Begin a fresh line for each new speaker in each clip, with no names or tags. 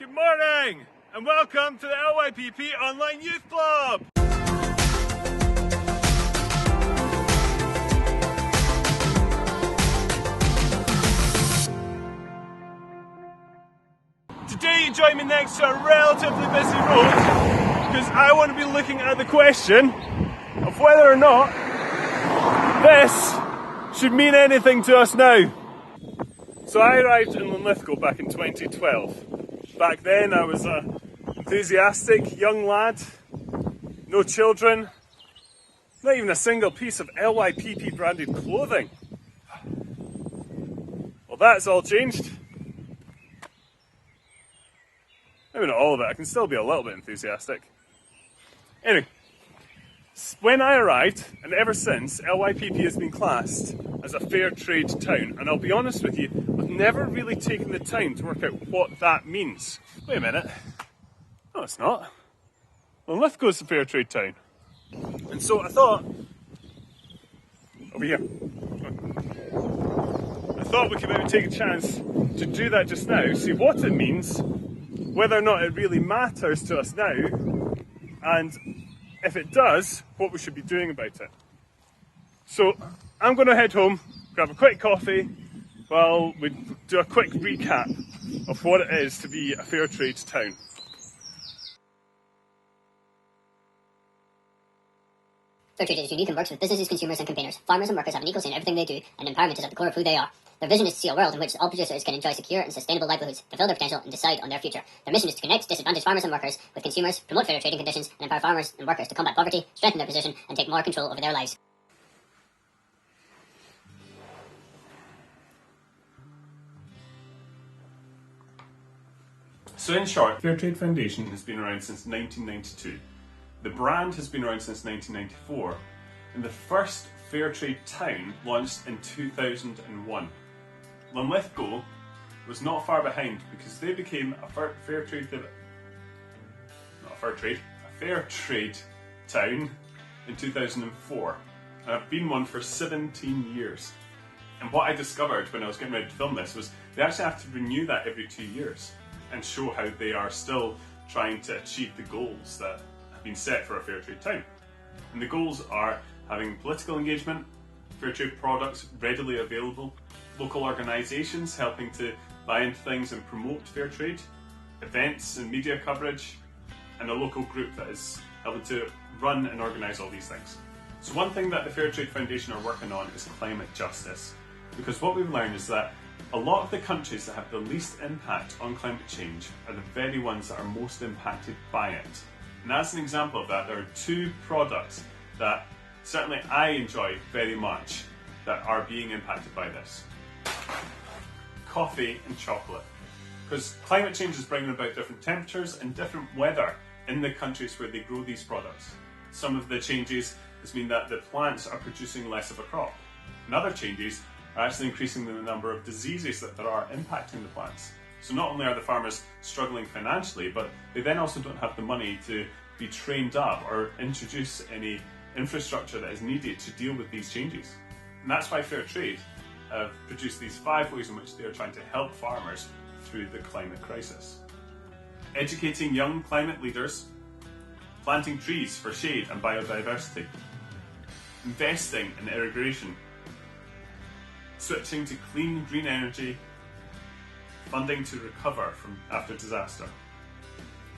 Good morning and welcome to the LYPP Online Youth Club! Today you join me next to a relatively busy road because I want to be looking at the question of whether or not this should mean anything to us now. So I arrived in Linlithgow back in 2012. Back then I was an enthusiastic young lad, no children, not even a single piece of LYPP branded clothing. Well, that's all changed. Maybe not all of it, I can still be a little bit enthusiastic. Anyway, when I arrived, and ever since, LYPP has been classed as a fair trade town. And I'll be honest with you, I've never really taken the time to work out what that means. Wait a minute. No, it's not. Linlithgow's a fair trade town. And so I thought, over here. I thought we could maybe take a chance to do that just now, see what it means, whether or not it really matters to us now, and if it does, what we should be doing about it. So I'm going to head home, grab a quick coffee, while we do a quick recap of what it is to be a fair trade town.
Fairtrade is unique and works with businesses, consumers and campaigners. Farmers and workers have an equal say in everything they do, and empowerment is at the core of who they are. Their vision is to see a world in which all producers can enjoy secure and sustainable livelihoods, fulfill their potential and decide on their future. Their mission is to connect disadvantaged farmers and workers with consumers, promote fair trading conditions, and empower farmers and workers to combat poverty, strengthen their position, and take more control over their lives.
So in short, Fairtrade Foundation has been around since 1992. The brand has been around since 1994, and the first Fairtrade town launched in 2001. Linlithgow was not far behind because they became a fair trade town in 2004, and I've been one for 17 years. And what I discovered when I was getting ready to film this was they actually have to renew that every 2 years and show how they are still trying to achieve the goals that have been set for a fair trade town. And the goals are having political engagement, fair trade products readily available, local organisations helping to buy into things and promote fair trade, events and media coverage, and a local group that is helping to run and organise all these things. So one thing that the Fairtrade Foundation are working on is climate justice, because what we've learned is that a lot of the countries that have the least impact on climate change are the very ones that are most impacted by it. And as an example of that, there are two products that certainly I enjoy very much that are being impacted by this. Coffee and chocolate. Because climate change is bringing about different temperatures and different weather in the countries where they grow these products. Some of the changes has mean that the plants are producing less of a crop. And other changes are actually increasing the number of diseases that are impacting the plants. So not only are the farmers struggling financially, but they then also don't have the money to be trained up or introduce any infrastructure that is needed to deal with these changes. And that's why Fairtrade have produced these 5 ways in which they are trying to help farmers through the climate crisis. Educating young climate leaders, planting trees for shade and biodiversity, investing in irrigation, switching to clean green energy, funding to recover from after disaster.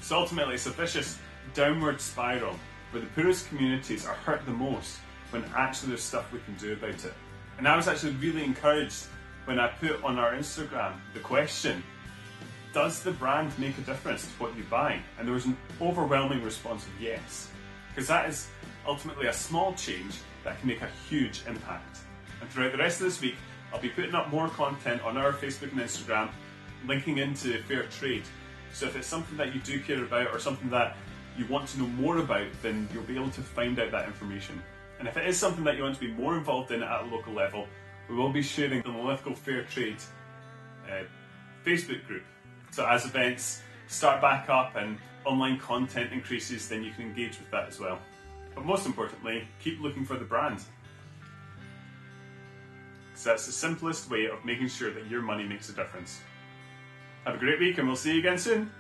So ultimately it's a vicious downward spiral where the poorest communities are hurt the most when actually there's stuff we can do about it. And I was actually really encouraged when I put on our Instagram the question, does the brand make a difference to what you buy? And there was an overwhelming response of yes, because that is ultimately a small change that can make a huge impact. And throughout the rest of this week, I'll be putting up more content on our Facebook and Instagram, linking into fair trade. So if it's something that you do care about or something that you want to know more about, then you'll be able to find out that information. And if it is something that you want to be more involved in at a local level, we will be sharing the Linlithgow Fair Trade Facebook group. So as events start back up and online content increases, then you can engage with that as well. But most importantly, keep looking for the brand. So that's the simplest way of making sure that your money makes a difference. Have a great week and we'll see you again soon.